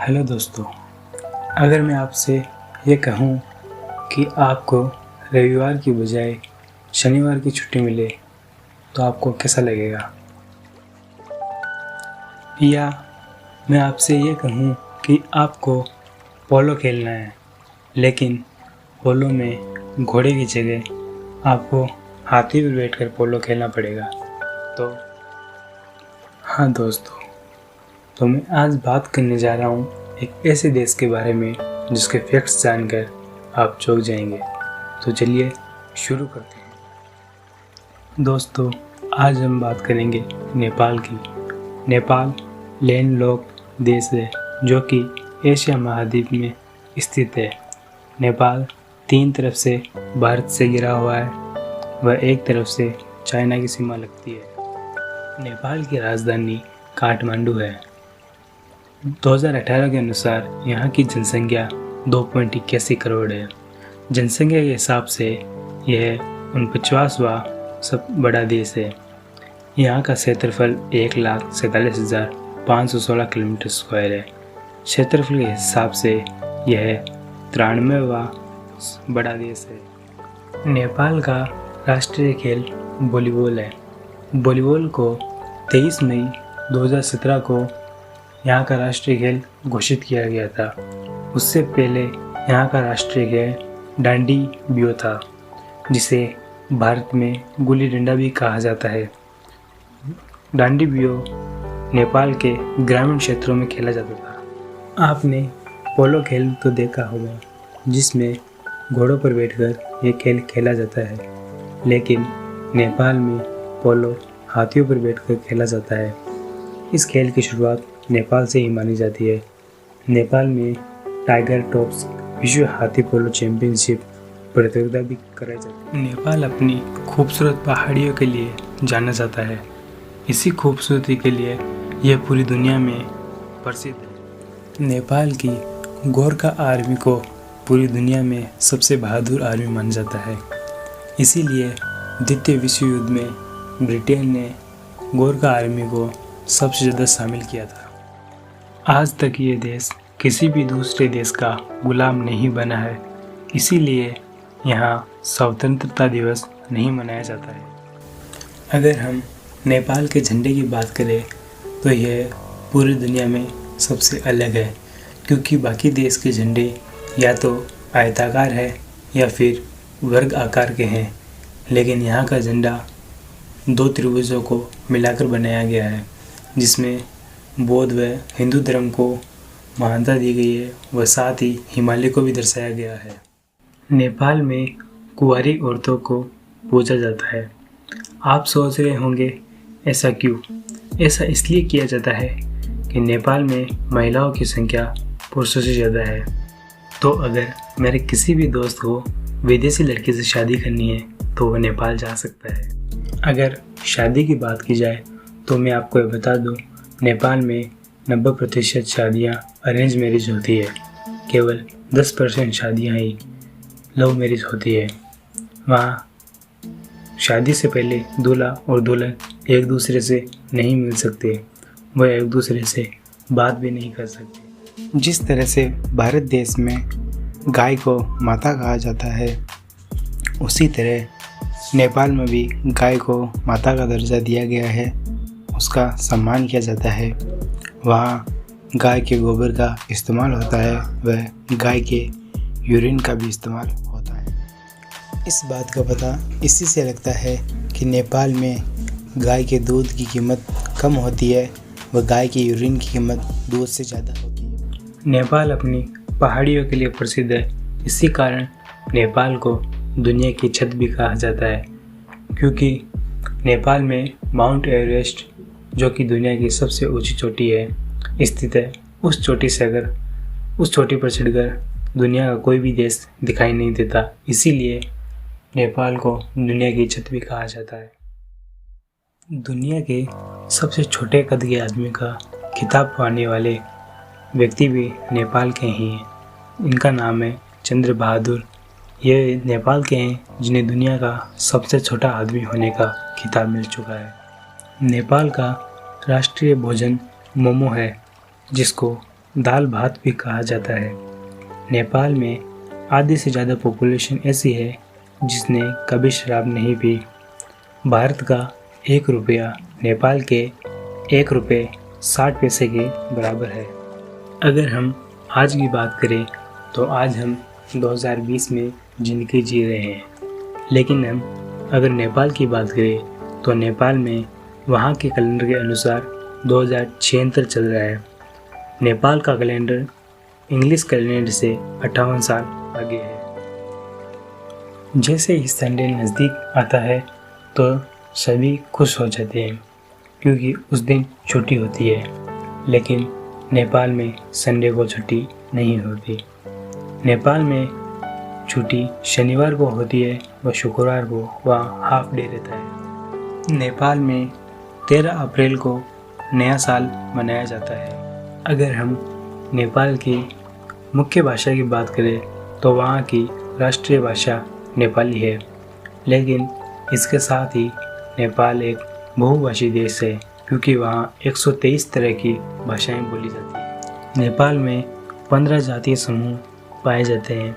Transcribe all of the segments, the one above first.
Hello दोस्तों, अगर मैं आपसे ये कहूँ कि आपको रविवार की बजाय शनिवार की छुट्टी मिले तो आपको कैसा लगेगा? या मैं आपसे ये कहूँ कि आपको पोलो खेलना है, लेकिन पोलो में घोड़े की जगह आपको हाथी पर बैठकर पोलो खेलना पड़ेगा। तो हाँ दोस्तों, तो मैं आज बात करने जा रहा हूँ एक ऐसे देश के बारे में जिसके फैक्ट्स जानकर आप चौंक जाएंगे। तो चलिए शुरू करते हैं। दोस्तों, आज हम बात करेंगे नेपाल की। नेपाल लैंडलॉक्ड देश है जो कि एशिया महाद्वीप में स्थित है। नेपाल 3 तरफ से भारत से घिरा हुआ है, वह एक तरफ से चाइना की सीमा लगती है। नेपाल की राजधानी काठमांडू है। 2018 के अनुसार यहाँ की जनसंख्या 2.81 करोड़ है। जनसंख्या के हिसाब से यह 49वां सब बड़ा देश है। यहाँ का क्षेत्रफल 1,47,516 किलोमीटर स्क्वायर है। क्षेत्रफल के हिसाब से यह 93वां बड़ा देश है। नेपाल का राष्ट्रीय खेल वॉलीबॉल है। वॉलीबॉल को 23 मई 2017 को यहाँ का राष्ट्रीय खेल घोषित किया गया था। उससे पहले यहाँ का राष्ट्रीय खेल डांडी बियो था, जिसे भारत में गुल्ली डंडा भी कहा जाता है। डांडी बियो नेपाल के ग्रामीण क्षेत्रों में खेला जाता था। आपने पोलो खेल तो देखा होगा, जिसमें घोड़ों पर बैठकर ये खेल खेला जाता है, लेकिन नेपाल में पोलो हाथियों पर बैठकर खेला जाता है। इस खेल की शुरुआत नेपाल से ही मानी जाती है। नेपाल में टाइगर टॉप्स विश्व हाथी पोलो चैंपियनशिप प्रतियोगिता भी कराई जाती है। नेपाल अपनी खूबसूरत पहाड़ियों के लिए जाना जाता है। इसी खूबसूरती के लिए यह पूरी दुनिया में प्रसिद्ध है। नेपाल की गोरखा आर्मी को पूरी दुनिया में सबसे बहादुर आर्मी माना जाता है। इसीलिए द्वितीय विश्व युद्ध में ब्रिटेन ने गोरखा आर्मी को सबसे ज़्यादा शामिल किया था। आज तक ये देश किसी भी दूसरे देश का गुलाम नहीं बना है, इसीलिए यहाँ स्वतंत्रता दिवस नहीं मनाया जाता है। अगर हम नेपाल के झंडे की बात करें तो यह पूरी दुनिया में सबसे अलग है, क्योंकि बाकी देश के झंडे या तो आयताकार है या फिर वर्ग आकार के हैं, लेकिन यहाँ का झंडा 2 त्रिभुजों को मिलाकर बनाया गया है, जिसमें बौद्ध व हिंदू धर्म को मान्यता दी गई है व साथ ही हिमालय को भी दर्शाया गया है। नेपाल में कुंवारी औरतों को पूजा जाता है। आप सोच रहे होंगे ऐसा क्यों? ऐसा इसलिए किया जाता है कि नेपाल में महिलाओं की संख्या पुरुषों से ज़्यादा है। तो अगर मेरे किसी भी दोस्त को विदेशी लड़की से शादी करनी है तो वह नेपाल जा सकता है। अगर शादी की बात की जाए तो मैं आपको ये बता दूं, नेपाल में 90% शादियाँ अरेंज मैरिज होती है। केवल 10% शादियाँ ही लव मैरिज होती है। वहाँ शादी से पहले दूल्हा और दुल्हन एक दूसरे से नहीं मिल सकते, वह एक दूसरे से बात भी नहीं कर सकते। जिस तरह से भारत देश में गाय को माता कहा जाता है, उसी तरह नेपाल में भी गाय को माता का दर्जा दिया गया है, उसका सम्मान किया जाता है। वहाँ गाय के गोबर का इस्तेमाल होता है व गाय के यूरिन का भी इस्तेमाल होता है। इस बात का पता इसी से लगता है कि नेपाल में गाय के दूध की कीमत कम होती है व गाय के यूरिन की कीमत दूध से ज़्यादा होती है। नेपाल अपनी पहाड़ियों के लिए प्रसिद्ध है। इसी कारण नेपाल को दुनिया की छत भी कहा जाता है, क्योंकि नेपाल में माउंट एवरेस्ट, जो कि दुनिया की सबसे ऊंची चोटी है, स्थित है। उस चोटी पर चढ़कर दुनिया का कोई भी देश दिखाई नहीं देता, इसीलिए नेपाल को दुनिया की छत भी कहा जाता है। दुनिया के सबसे छोटे कद के आदमी का खिताब पाने वाले व्यक्ति भी नेपाल के ही हैं। इनका नाम है चंद्र बहादुर। ये नेपाल के हैं जिन्हें दुनिया का सबसे छोटा आदमी होने का खिताब मिल चुका है। नेपाल का राष्ट्रीय भोजन मोमो है, जिसको दाल भात भी कहा जाता है। नेपाल में आधे से ज़्यादा पॉपुलेशन ऐसी है जिसने कभी शराब नहीं पी। भारत का 1 रुपया नेपाल के 1 रुपये 60 पैसे के बराबर है। अगर हम आज की बात करें तो आज हम 2020 में ज़िंदगी जी रहे हैं, लेकिन हम अगर नेपाल की बात करें तो नेपाल में वहाँ के कैलेंडर के अनुसार 2076 चल रहा है। नेपाल का कैलेंडर इंग्लिश कैलेंडर से 58 साल आगे है। जैसे ही संडे नज़दीक आता है तो सभी खुश हो जाते हैं क्योंकि उस दिन छुट्टी होती है, लेकिन नेपाल में संडे को छुट्टी नहीं होती। नेपाल में छुट्टी शनिवार को होती है व शुक्रवार को वहाँ हाफ डे रहता है। नेपाल में 13 अप्रैल को नया साल मनाया जाता है। अगर हम नेपाल की मुख्य भाषा की बात करें तो वहाँ की राष्ट्रीय भाषा नेपाली है, लेकिन इसके साथ ही नेपाल एक बहुभाषी देश है क्योंकि वहाँ 123 तरह की भाषाएं बोली जाती हैं। नेपाल में 15 जातीय समूह पाए जाते हैं।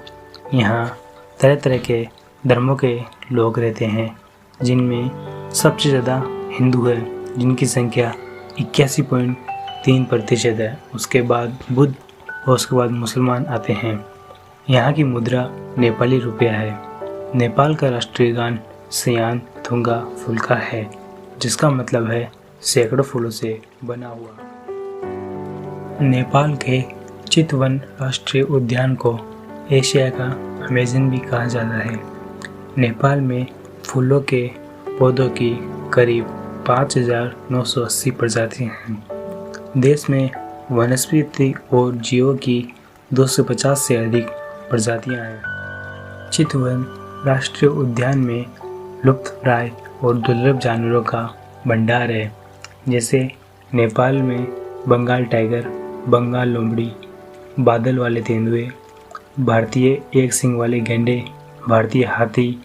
यहाँ तरह तरह के धर्मों के लोग रहते हैं, जिनमें सबसे ज़्यादा हिंदू है जिनकी संख्या 81.3% है। उसके बाद बुद्ध और उसके बाद मुसलमान आते हैं। यहाँ की मुद्रा नेपाली रुपया है। नेपाल का राष्ट्रीय गान सयान थुंगा फुल्का है, जिसका मतलब है सैकड़ों फूलों से बना हुआ। नेपाल के चितवन राष्ट्रीय उद्यान को एशिया का अमेज़न भी कहा जाता है। नेपाल में फूलों के पौधों की करीब 5,980 प्रजातियां हैं। देश में वनस्पति और जीवों की 250 से अधिक प्रजातियां हैं। चितवन राष्ट्रीय उद्यान में लुप्तप्राय और दुर्लभ जानवरों का भंडार है, जैसे नेपाल में बंगाल टाइगर, बंगाल लोमड़ी, बादल वाले तेंदुए, भारतीय एक सींग वाले गैंडे, भारतीय हाथी,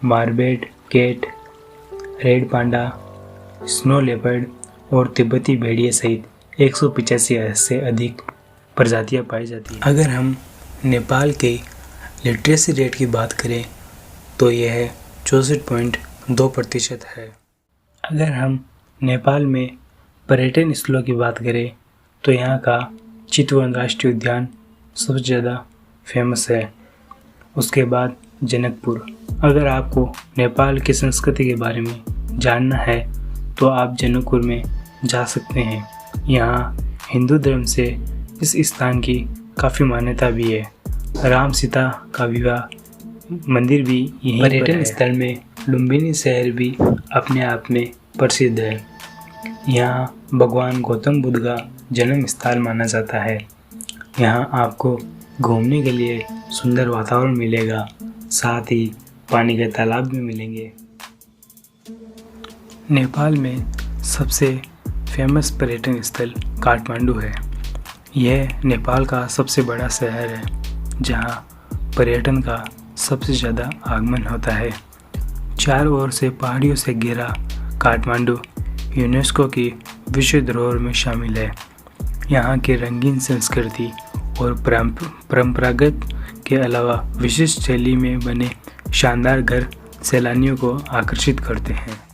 marbled cat, red panda, snow leopard और तिब्बती भेड़िए सहित 185 से अधिक प्रजातियां पाई जाती हैं। अगर हम नेपाल के लिटरेसी रेट की बात करें तो यह 64.2% है। अगर हम नेपाल में पर्यटन स्थलों की बात करें तो यहाँ का चितवन राष्ट्रीय उद्यान सबसे ज़्यादा फेमस है। उसके बाद जनकपुर। अगर आपको नेपाल की संस्कृति के बारे में जानना है तो आप जनकपुर में जा सकते हैं। यहाँ हिंदू धर्म से इस स्थान की काफ़ी मान्यता भी है। राम सीता का विवाह मंदिर भी यहीं पर है। पर्यटन स्थल में लुम्बिनी शहर भी अपने आप में प्रसिद्ध है। यहाँ भगवान गौतम बुद्ध का जन्म स्थल माना जाता है। यहाँ आपको घूमने के लिए सुंदर वातावरण मिलेगा, साथ ही पानी के तालाब भी मिलेंगे। नेपाल में सबसे फेमस पर्यटन स्थल काठमांडू है। यह नेपाल का सबसे बड़ा शहर है जहाँ पर्यटन का सबसे ज़्यादा आगमन होता है। चारों ओर से पहाड़ियों से घिरा काठमांडू यूनेस्को की विश्व धरोहर में शामिल है। यहाँ की रंगीन संस्कृति और परंपरागत के अलावा विशिष्ट शैली में बने शानदार घर सैलानियों को आकर्षित करते हैं।